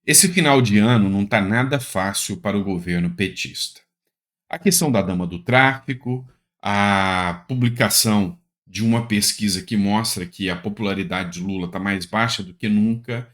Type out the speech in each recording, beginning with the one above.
Esse final de ano não está nada fácil para o governo petista. A questão da dama do tráfico, a publicação de uma pesquisa que mostra que a popularidade de Lula está mais baixa do que nunca,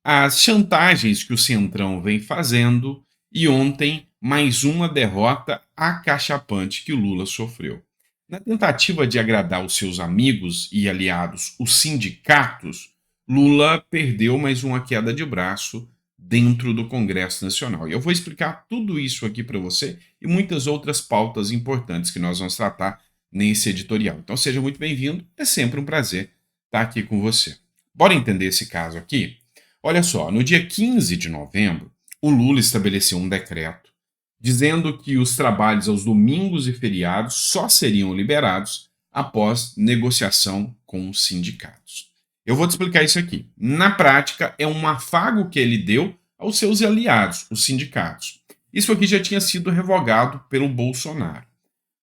as chantagens que o Centrão vem fazendo e ontem mais uma derrota acachapante que o Lula sofreu. Na tentativa de agradar os seus amigos e aliados, os sindicatos, Lula perdeu mais uma queda de braço dentro do Congresso Nacional. E eu vou explicar tudo isso aqui para você e muitas outras pautas importantes que nós vamos tratar nesse editorial. Então seja muito bem-vindo, é sempre um prazer estar aqui com você. Bora entender esse caso aqui? Olha só, no dia 15 de novembro, o Lula estabeleceu um decreto dizendo que os trabalhos aos domingos e feriados só seriam liberados após negociação com os sindicatos. Eu vou te explicar isso aqui. Na prática, é um afago que ele deu aos seus aliados, os sindicatos. Isso aqui já tinha sido revogado pelo Bolsonaro.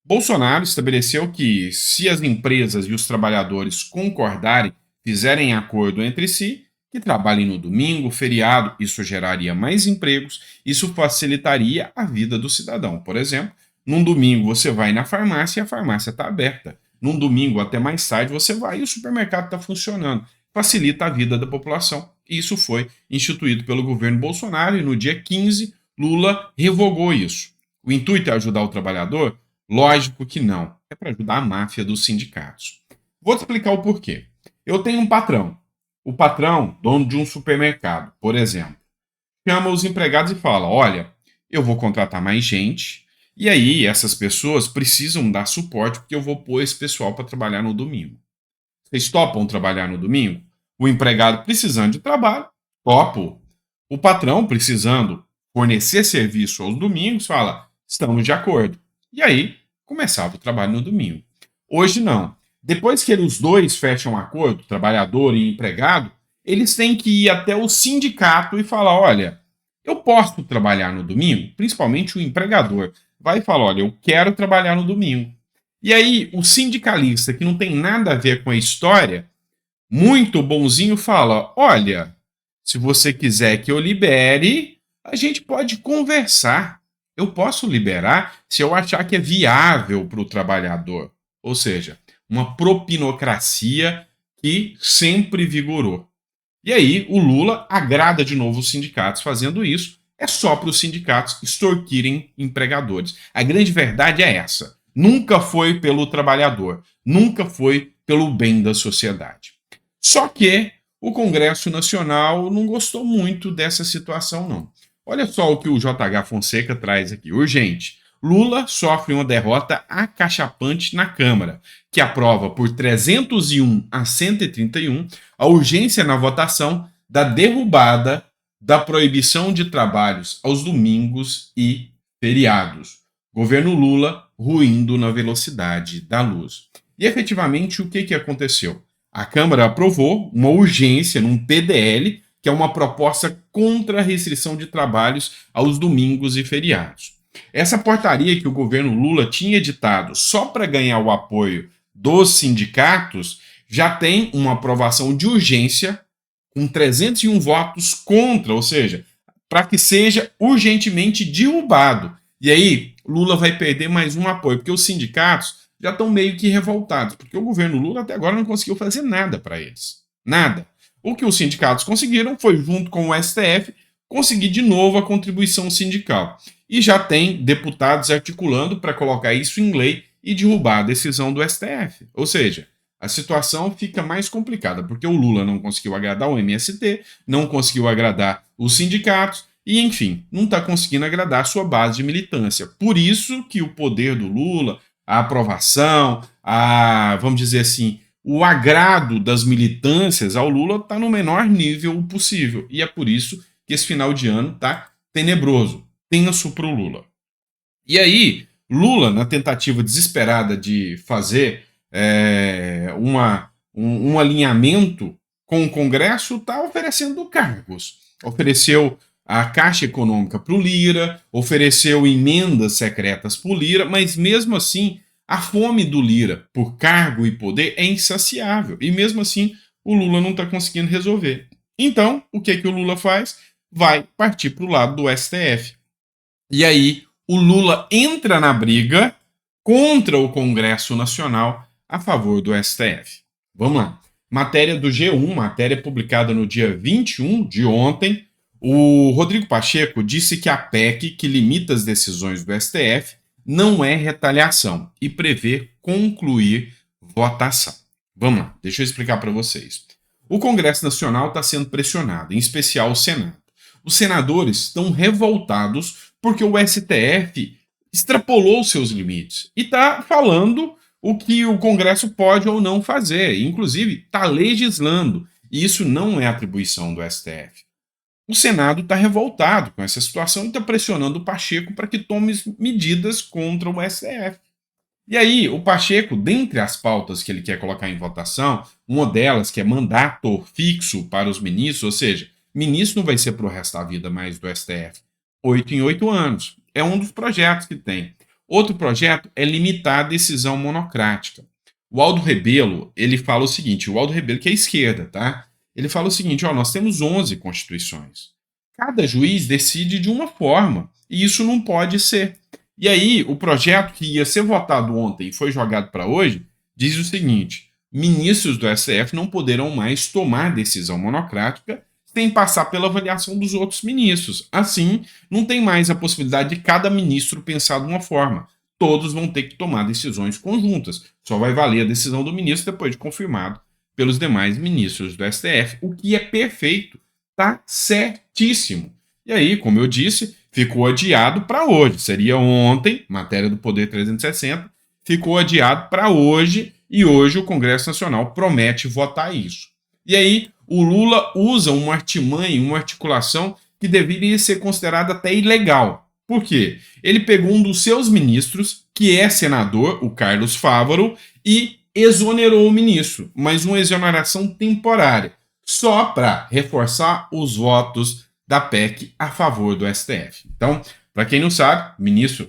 Bolsonaro estabeleceu que, se as empresas e os trabalhadores concordarem, fizerem acordo entre si, que trabalhem no domingo, feriado, isso geraria mais empregos, isso facilitaria a vida do cidadão. Por exemplo, num domingo você vai na farmácia e a farmácia está aberta. Num domingo até mais tarde você vai e o supermercado está funcionando. Facilita a vida da população. Isso foi instituído pelo governo Bolsonaro e no dia 15 Lula revogou isso. O intuito é ajudar o trabalhador? Lógico que não. É para ajudar a máfia dos sindicatos. Vou te explicar o porquê. Eu tenho um patrão. O patrão, dono de um supermercado, por exemplo, chama os empregados e fala: olha, eu vou contratar mais gente, e aí essas pessoas precisam dar suporte porque eu vou pôr esse pessoal para trabalhar no domingo. Vocês topam trabalhar no domingo? O empregado precisando de trabalho, topo. O patrão precisando fornecer serviço aos domingos, fala: estamos de acordo. E aí começava o trabalho no domingo. Hoje não. Depois que os dois fecham um acordo, trabalhador e empregado, eles têm que ir até o sindicato e falar: olha, eu posso trabalhar no domingo? Principalmente o empregador vai e fala: olha, eu quero trabalhar no domingo. E aí o sindicalista, que não tem nada a ver com a história, muito bonzinho, fala: olha, se você quiser que eu libere, a gente pode conversar. Eu posso liberar se eu achar que é viável para o trabalhador. Ou seja, uma propinocracia que sempre vigorou. E aí o Lula agrada de novo os sindicatos fazendo isso. É só para os sindicatos extorquirem empregadores. A grande verdade é essa. Nunca foi pelo trabalhador, nunca foi pelo bem da sociedade. Só que o Congresso Nacional não gostou muito dessa situação, não. Olha só o que o JH Fonseca traz aqui. Urgente. Lula sofre uma derrota acachapante na Câmara, que aprova por 301 a 131 a urgência na votação da derrubada da proibição de trabalhos aos domingos e feriados. Governo Lula ruindo na velocidade da luz. E efetivamente o que aconteceu? A Câmara aprovou uma urgência num PDL, que é uma proposta contra a restrição de trabalhos aos domingos e feriados. Essa portaria que o governo Lula tinha editado só para ganhar o apoio dos sindicatos já tem uma aprovação de urgência com 301 votos contra, ou seja, para que seja urgentemente derrubado. E aí Lula vai perder mais um apoio, porque os sindicatos já estão meio que revoltados, porque o governo Lula até agora não conseguiu fazer nada para eles. Nada. O que os sindicatos conseguiram foi, junto com o STF, conseguir de novo a contribuição sindical. E já tem deputados articulando para colocar isso em lei e derrubar a decisão do STF. Ou seja, a situação fica mais complicada, porque o Lula não conseguiu agradar o MST, não conseguiu agradar os sindicatos, e, enfim, não está conseguindo agradar a sua base de militância. Por isso que o poder do Lula, a aprovação, vamos dizer assim, o agrado das militâncias ao Lula está no menor nível possível. E é por isso que esse final de ano está tenebroso, tenso para o Lula. E aí, Lula, na tentativa desesperada de fazer um alinhamento com o Congresso, está oferecendo cargos. Ofereceu a Caixa Econômica para o Lira, ofereceu emendas secretas para o Lira, mas mesmo assim a fome do Lira por cargo e poder é insaciável. E mesmo assim o Lula não está conseguindo resolver. Então, o que o Lula faz? vai partir para o lado do STF. E aí o Lula entra na briga contra o Congresso Nacional a favor do STF. Vamos lá. Matéria do G1, matéria publicada no dia 21 de ontem. O Rodrigo Pacheco disse que a PEC, que limita as decisões do STF, não é retaliação e prevê concluir votação. Vamos lá, deixa eu explicar para vocês. O Congresso Nacional está sendo pressionado, em especial o Senado. Os senadores estão revoltados porque o STF extrapolou seus limites e está falando o que o Congresso pode ou não fazer, inclusive está legislando, e isso não é atribuição do STF. O Senado está revoltado com essa situação e está pressionando o Pacheco para que tome medidas contra o STF. E aí, o Pacheco, dentre as pautas que ele quer colocar em votação, uma delas que é mandato fixo para os ministros, ou seja, ministro não vai ser para o resto da vida mais do STF, 8 em 8 anos. É um dos projetos que tem. Outro projeto é limitar a decisão monocrática. O Aldo Rebelo, ele fala o seguinte, o Aldo Rebelo que é esquerda, tá? Ele fala o seguinte, ó, nós temos 11 constituições. Cada juiz decide de uma forma, e isso não pode ser. E aí, o projeto que ia ser votado ontem e foi jogado para hoje, diz o seguinte, ministros do STF não poderão mais tomar decisão monocrática sem passar pela avaliação dos outros ministros. Assim, não tem mais a possibilidade de cada ministro pensar de uma forma. Todos vão ter que tomar decisões conjuntas. Só vai valer a decisão do ministro depois de confirmado pelos demais ministros do STF, o que é perfeito, tá certíssimo. E aí, como eu disse, ficou adiado para hoje. Seria ontem, matéria do Poder 360, ficou adiado para hoje e hoje o Congresso Nacional promete votar isso. E aí, o Lula usa uma artimanha, uma articulação que deveria ser considerada até ilegal. Por quê? Ele pegou um dos seus ministros, que é senador, o Carlos Fávaro, e exonerou o ministro, mas uma exoneração temporária, só para reforçar os votos da PEC a favor do STF. Então, para quem não sabe, o ministro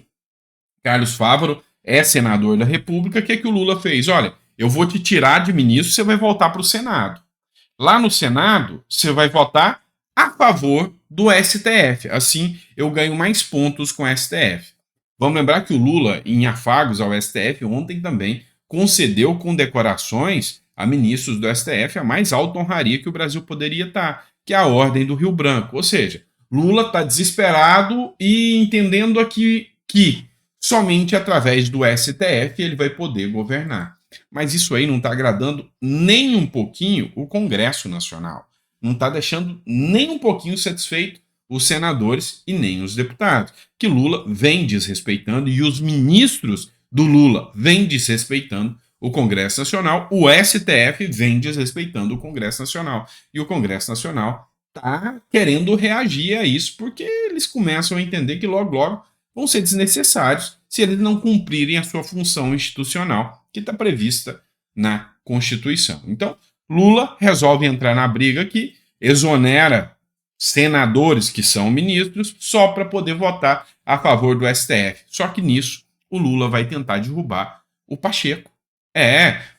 Carlos Fávaro é senador da República. O que é que o Lula fez? Olha, eu vou te tirar de ministro, você vai voltar para o Senado. Lá no Senado, você vai votar a favor do STF. Assim, eu ganho mais pontos com o STF. Vamos lembrar que o Lula, em afagos ao STF, ontem também concedeu condecorações a ministros do STF, a mais alta honraria que o Brasil poderia estar, que é a Ordem do Rio Branco. Ou seja, Lula está desesperado e entendendo aqui que somente através do STF ele vai poder governar. Mas isso aí não está agradando nem um pouquinho o Congresso Nacional. Não está deixando nem um pouquinho satisfeito os senadores e nem os deputados, que Lula vem desrespeitando e os ministros do Lula vêm desrespeitando o Congresso Nacional, o STF vem desrespeitando o Congresso Nacional. E o Congresso Nacional está querendo reagir a isso, porque eles começam a entender que logo, logo vão ser desnecessários se eles não cumprirem a sua função institucional que está prevista na Constituição. Então, Lula resolve entrar na briga que exonera senadores que são ministros só para poder votar a favor do STF. Só que nisso o Lula vai tentar derrubar o Pacheco.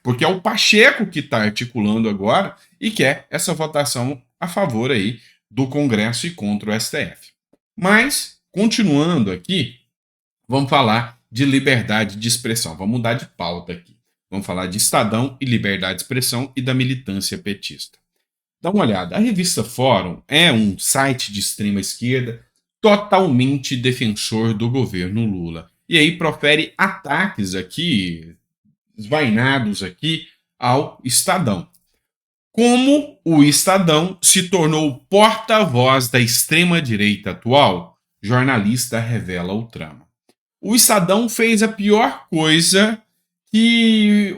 Porque é o Pacheco que está articulando agora e quer essa votação a favor aí do Congresso e contra o STF. Mas, continuando aqui, vamos falar de liberdade de expressão. Vamos mudar de pauta aqui. Vamos falar de Estadão e liberdade de expressão e da militância petista. Dá uma olhada. A revista Fórum é um site de extrema esquerda totalmente defensor do governo Lula. E aí profere ataques aqui, esvainados aqui, ao Estadão. Como o Estadão se tornou porta-voz da extrema-direita atual, jornalista revela o trama. O Estadão fez a pior coisa que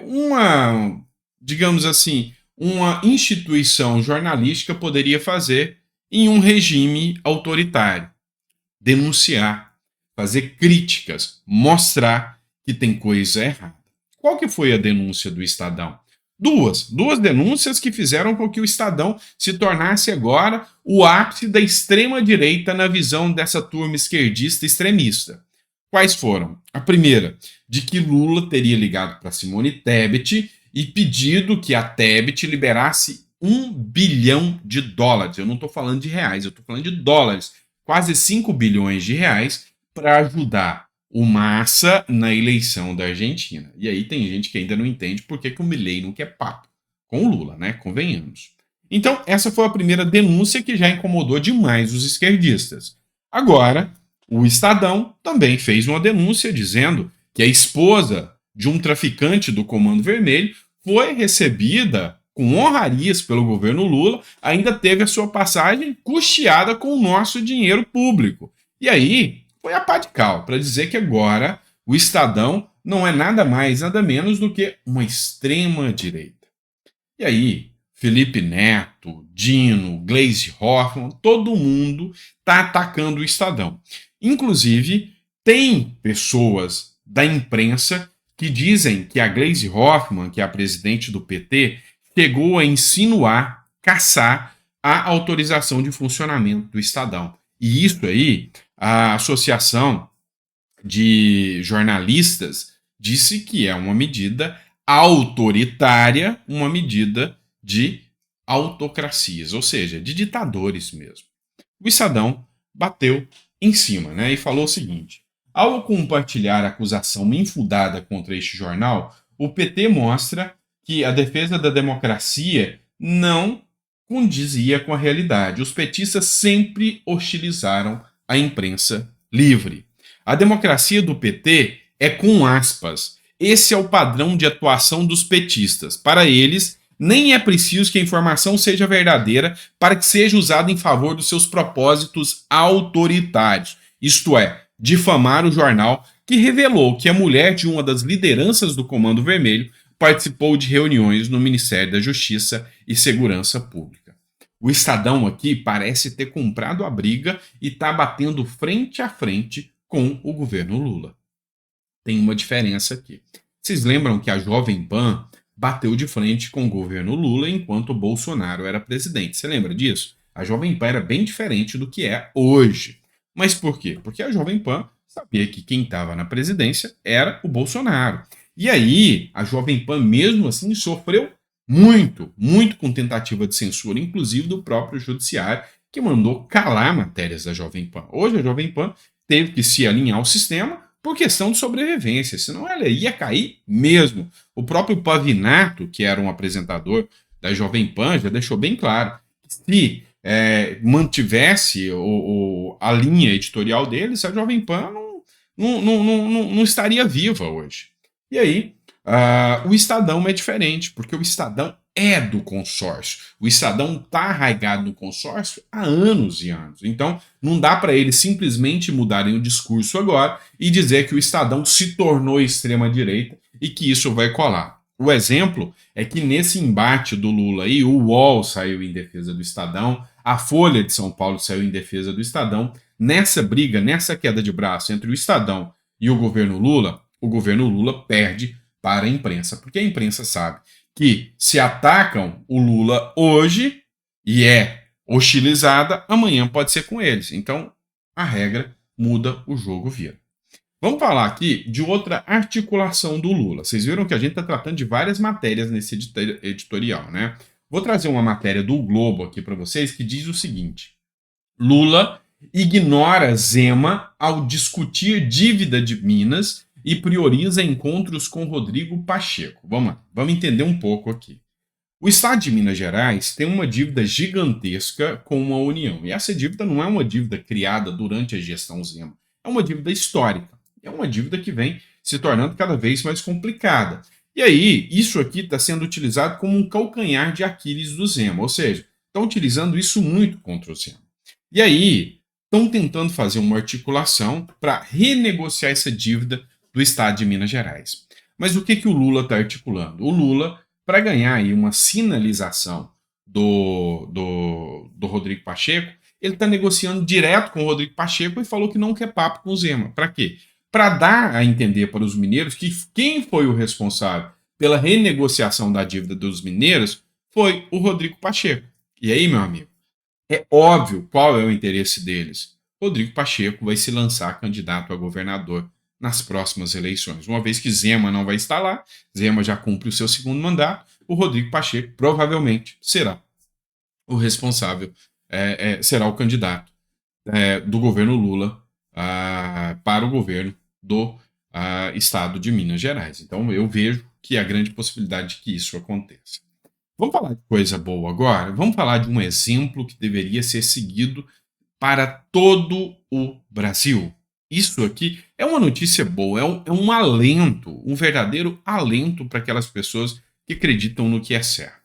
digamos assim, uma instituição jornalística poderia fazer em um regime autoritário. Denunciar, fazer críticas, mostrar que tem coisa errada. Qual que foi a denúncia do Estadão? Duas denúncias que fizeram com que o Estadão se tornasse agora o ápice da extrema-direita na visão dessa turma esquerdista extremista. Quais foram? A primeira, de que Lula teria ligado para Simone Tebet e pedido que a Tebet liberasse US$ 1 bilhão. Eu não estou falando de reais, eu estou falando de dólares. Quase 5 bilhões de reais para ajudar o Massa na eleição da Argentina. E aí tem gente que ainda não entende por que o Milei não quer papo com o Lula, né? Convenhamos. Então, essa foi a primeira denúncia que já incomodou demais os esquerdistas. Agora, o Estadão também fez uma denúncia dizendo que a esposa de um traficante do Comando Vermelho foi recebida com honrarias pelo governo Lula, ainda teve a sua passagem custeada com o nosso dinheiro público. E aí, foi a pá de cal para dizer que agora o Estadão não é nada mais, nada menos do que uma extrema-direita. E aí, Felipe Neto, Dino, Gleisi Hoffmann, todo mundo está atacando o Estadão. Inclusive, tem pessoas da imprensa que dizem que a Gleisi Hoffmann, que é a presidente do PT, chegou a insinuar, caçar a autorização de funcionamento do Estadão. E isso aí, a Associação de Jornalistas disse que é uma medida autoritária, uma medida de autocracias, ou seja, de ditadores mesmo. O Estadão bateu em cima, né, e falou o seguinte: ao compartilhar a acusação infundada contra este jornal, o PT mostra que a defesa da democracia não condizia com a realidade. Os petistas sempre hostilizaram a imprensa livre. A democracia do PT é com aspas. Esse é o padrão de atuação dos petistas. Para eles, nem é preciso que a informação seja verdadeira para que seja usada em favor dos seus propósitos autoritários. Isto é, difamar o jornal que revelou que a mulher de uma das lideranças do Comando Vermelho participou de reuniões no Ministério da Justiça e Segurança Pública. O Estadão aqui parece ter comprado a briga e está batendo frente a frente com o governo Lula. Tem uma diferença aqui. Vocês lembram que a Jovem Pan bateu de frente com o governo Lula enquanto o Bolsonaro era presidente? Você lembra disso? A Jovem Pan era bem diferente do que é hoje. Mas por quê? Porque a Jovem Pan sabia que quem estava na presidência era o Bolsonaro. E aí, a Jovem Pan, mesmo assim, sofreu muito, muito com tentativa de censura, inclusive do próprio judiciário, que mandou calar matérias da Jovem Pan. Hoje, a Jovem Pan teve que se alinhar ao sistema por questão de sobrevivência, senão ela ia cair mesmo. O próprio Pavinato, que era um apresentador da Jovem Pan, já deixou bem claro que se mantivesse a linha editorial deles, a Jovem Pan não estaria viva hoje. E aí, o Estadão é diferente, porque o Estadão é do consórcio. O Estadão está arraigado no consórcio há anos e anos. Então, não dá para eles simplesmente mudarem o discurso agora e dizer que o Estadão se tornou extrema-direita e que isso vai colar. O exemplo é que nesse embate do Lula aí, o UOL saiu em defesa do Estadão, a Folha de São Paulo saiu em defesa do Estadão. Nessa briga, nessa queda de braço entre o Estadão e o governo Lula perde para a imprensa, porque a imprensa sabe que se atacam o Lula hoje e é hostilizada, amanhã pode ser com eles. Então, a regra muda, o jogo vira. Vamos falar aqui de outra articulação do Lula. Vocês viram que a gente está tratando de várias matérias nesse editorial, né? Vou trazer uma matéria do Globo aqui para vocês que diz o seguinte: Lula ignora Zema ao discutir dívida de Minas e prioriza encontros com Rodrigo Pacheco. Vamos lá, vamos entender um pouco aqui. O Estado de Minas Gerais tem uma dívida gigantesca com a União. E essa dívida não é uma dívida criada durante a gestão Zema. É uma dívida histórica. É uma dívida que vem se tornando cada vez mais complicada. E aí, isso aqui está sendo utilizado como um calcanhar de Aquiles do Zema. Ou seja, estão utilizando isso muito contra o Zema. E aí, estão tentando fazer uma articulação para renegociar essa dívida do Estado de Minas Gerais. Mas o que o Lula está articulando? O Lula, para ganhar aí uma sinalização do Rodrigo Pacheco, ele está negociando direto com o Rodrigo Pacheco e falou que não quer papo com o Zema. Para quê? Para dar a entender para os mineiros que quem foi o responsável pela renegociação da dívida dos mineiros foi o Rodrigo Pacheco. E aí, meu amigo, é óbvio qual é o interesse deles. Rodrigo Pacheco vai se lançar candidato a governador nas próximas eleições. Uma vez que Zema não vai estar lá, Zema já cumpre o seu segundo mandato, o Rodrigo Pacheco provavelmente será o responsável será o candidato do governo Lula para o governo do estado de Minas Gerais. Então, eu vejo que há grande possibilidade de que isso aconteça. Vamos falar de coisa boa agora? Vamos falar de um exemplo que deveria ser seguido para todo o Brasil. Isso aqui é uma notícia boa, é um alento, um verdadeiro alento para aquelas pessoas que acreditam no que é certo.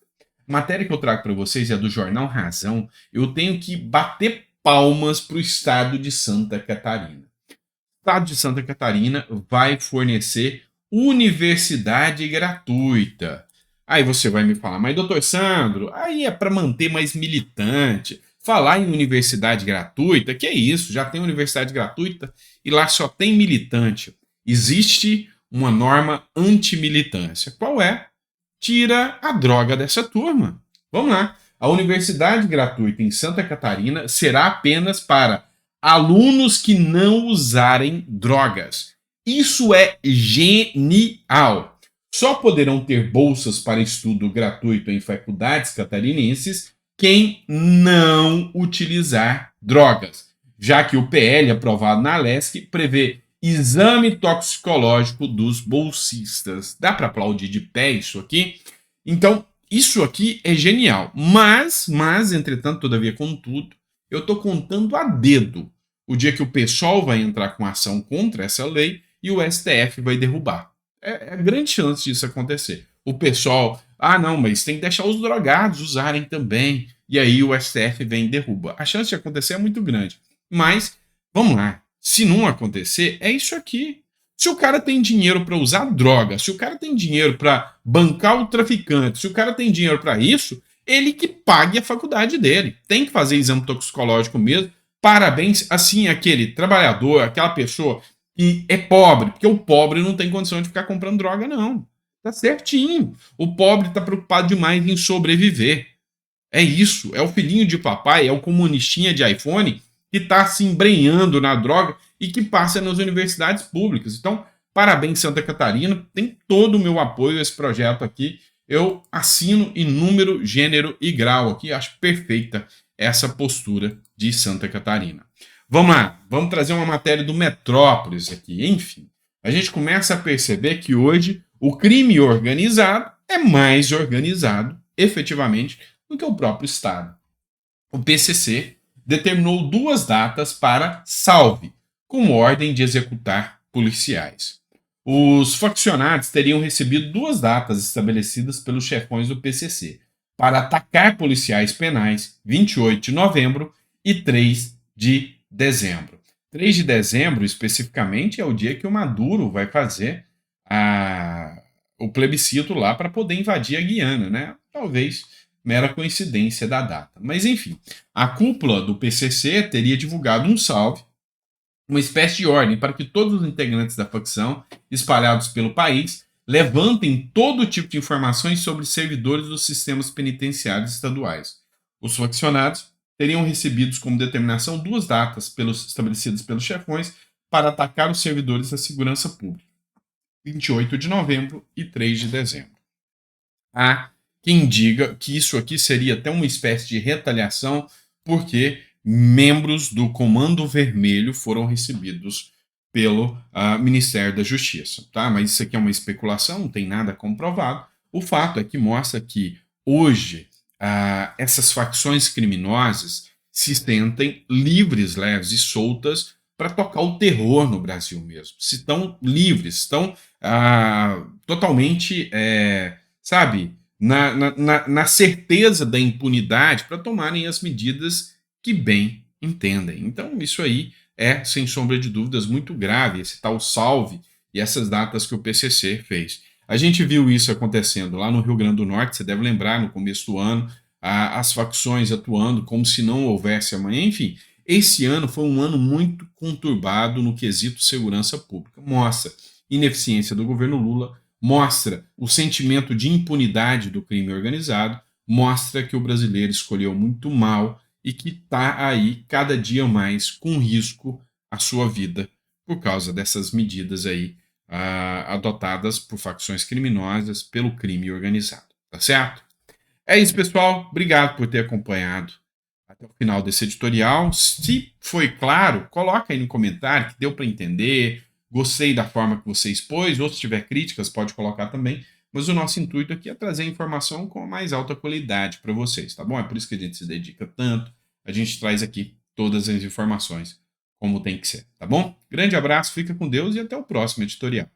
A matéria que eu trago para vocês é do jornal Razão. Eu tenho que bater palmas para o estado de Santa Catarina. O estado de Santa Catarina vai fornecer universidade gratuita. Aí você vai me falar, mas doutor Sandro, aí é para manter mais militante. Falar em universidade gratuita, que é isso? Já tem universidade gratuita e lá só tem militante. Existe uma norma antimilitância. Qual é? Tira a droga dessa turma. Vamos lá. A universidade gratuita em Santa Catarina será apenas para alunos que não usarem drogas. Isso é genial. Só poderão ter bolsas para estudo gratuito em faculdades catarinenses quem não utilizar drogas, já que o PL aprovado na Alesc prevê exame toxicológico dos bolsistas. Dá para aplaudir de pé isso aqui? Então, isso aqui é genial. Mas, entretanto, todavia, contudo, eu estou contando a dedo o dia que o PSOL vai entrar com ação contra essa lei e o STF vai derrubar. É grande chance disso acontecer. O PSOL, não, mas tem que deixar os drogados usarem também. E aí o STF vem e derruba. A chance de acontecer é muito grande. Mas, vamos lá. Se não acontecer, é isso aqui. Se o cara tem dinheiro para usar droga, se o cara tem dinheiro para bancar o traficante, se o cara tem dinheiro para isso, ele que pague a faculdade dele. Tem que fazer exame toxicológico mesmo. Parabéns, assim, aquele trabalhador, aquela pessoa que é pobre, porque o pobre não tem condição de ficar comprando droga, não. Tá certinho. O pobre tá preocupado demais em sobreviver. É isso, é o filhinho de papai, é o comunistinha de iPhone que está se embrenhando na droga e que passa nas universidades públicas. Então, parabéns, Santa Catarina, tem todo o meu apoio a esse projeto aqui. Eu assino em número, gênero e grau aqui, acho perfeita essa postura de Santa Catarina. Vamos lá, vamos trazer uma matéria do Metrópolis aqui. Enfim, a gente começa a perceber que hoje o crime organizado é mais organizado, efetivamente, do que o próprio Estado. O PCC determinou 2 datas para salve, com ordem de executar policiais. Os faccionados teriam recebido 2 datas estabelecidas pelos chefões do PCC para atacar policiais penais, 28 de novembro e 3 de dezembro. 3 de dezembro, especificamente, é o dia que o Maduro vai fazer o plebiscito lá para poder invadir a Guiana, né? Talvez mera coincidência da data. Mas enfim, a cúpula do PCC teria divulgado um salve, uma espécie de ordem para que todos os integrantes da facção, espalhados pelo país, levantem todo tipo de informações sobre servidores dos sistemas penitenciários estaduais. Os faccionados teriam recebido como determinação 2 datas estabelecidas pelos chefões para atacar os servidores da segurança pública: 28 de novembro e 3 de dezembro. Há quem diga que isso aqui seria até uma espécie de retaliação, porque membros do Comando Vermelho foram recebidos pelo Ministério da Justiça, tá? Mas isso aqui é uma especulação, não tem nada comprovado. O fato é que mostra que hoje essas facções criminosas se sentem livres, leves e soltas para tocar o terror no Brasil mesmo. Se estão livres, estão totalmente, sabe, na certeza da impunidade para tomarem as medidas que bem entendem. Então, isso aí é, sem sombra de dúvidas, muito grave, esse tal salve e essas datas que o PCC fez. A gente viu isso acontecendo lá no Rio Grande do Norte, você deve lembrar, no começo do ano, as facções atuando como se não houvesse amanhã. Enfim, esse ano foi um ano muito conturbado no quesito segurança pública. Mostra ineficiência do governo Lula, mostra o sentimento de impunidade do crime organizado, mostra que o brasileiro escolheu muito mal e que está aí cada dia mais com risco à sua vida por causa dessas medidas aí adotadas por facções criminosas pelo crime organizado, tá certo? É isso, pessoal. Obrigado por ter acompanhado até o final desse editorial. Se foi claro, coloca aí no comentário que deu para entender. Gostei da forma que você expôs, ou se tiver críticas, pode colocar também. Mas o nosso intuito aqui é trazer informação com a mais alta qualidade para vocês, tá bom? É por isso que a gente se dedica tanto. A gente traz aqui todas as informações como tem que ser, tá bom? Grande abraço, fica com Deus e até o próximo editorial.